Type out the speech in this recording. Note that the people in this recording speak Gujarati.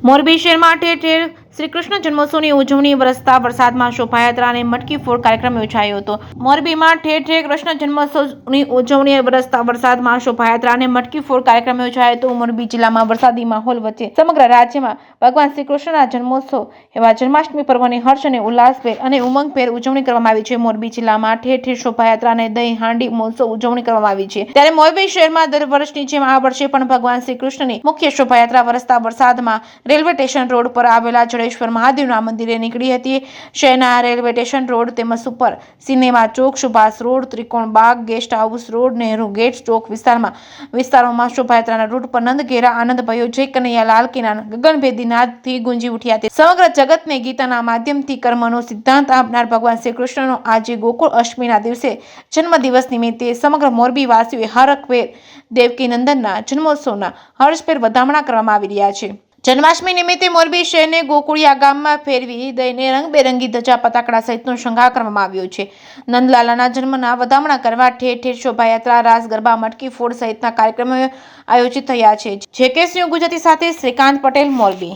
મોરબી શહેરમાં ઠેર ઠેર શ્રી કૃષ્ણ જન્મોત્સવની ઉજવણી વરસતા વરસાદમાં શોભાયાત્રા અને મટકી ફોડ કાર્યક્રમ યોજાયો હતો। મોરબીમાં ઠેર ઠેર કૃષ્ણ જન્મોત્સવની ઉજવણી વરસતા વરસાદમાં શોભાયાત્રા અને મટકી ફોડ કાર્યક્રમ યોજાયો હતો। મોરબી જિલ્લામાં વરસાદી માહોલ વચ્ચે સમગ્ર રાજ્યમાં ભગવાન શ્રી કૃષ્ણના જન્મોત્સવ એવા જન્માષ્ટમી પર્વની હર્ષ અને ઉલ્લાસભેર અને ઉમંગભેર ઉજવણી કરવામાં આવી છે। મોરબી જિલ્લામાં ઠેર ઠેર શોભાયાત્રા અને દહીં હાંડી મહોત્સવ ઉજવણી કરવામાં આવી છે। ત્યારે મોરબી શહેરમાં દર વર્ષની જેમ આ વર્ષે પણ ભગવાન શ્રી કૃષ્ણની મુખ્ય શોભાયાત્રા વરસતા વરસાદમાં રેલવે સ્ટેશન રોડ પર આવેલા જડેશ્વર મહાદેવના મંદિરે નીકળી હતી। શહેરના રેલવે સ્ટેશન રોડ તેમજ સુપર સિનેમા ચોક, Subhash road, Trikon Baug, guest house road, Nehru gate ચોક વિસ્તારોમાં શોભાયાત્રાના રૂટ પર નંદઘેરા આનંદ ભયો જય કનૈયા લાલ કીના ગગનભેદી નાદથી ગુંજી ઉઠ્યા હતા। સમગ્ર જગતને ગીતાના માધ્યમથી કર્મનો સિદ્ધાંત આપનાર ભગવાન શ્રી કૃષ્ણનો આજે ગોકુળ અષ્ટમીના દિવસે જન્મદિવસ નિમિત્તે સમગ્ર મોરબી વાસીઓએ હરખભેર દેવકી નંદનના જન્મોત્સવના હર્ષભેર વધામણા કરવામાં આવી રહ્યા છે। જન્માષ્ટમી નિમિત્તે મોરબી શહેરને ગોકુળિયા ગામમાં ફેરવી દઈને રંગબેરંગી ધજા પતાકડા સહિતનો શણગાર કરવામાં આવ્યો છે। નંદલાલાના જન્મના વધામણા કરવા ઠેર ઠેર શોભાયાત્રા, રાસ ગરબા, મટકી ફોડ સહિતના કાર્યક્રમો આયોજિત થયા છે। જેકે ન્યૂઝ ગુજરાતી સાથે શ્રીકાંત પટેલ, મોરબી।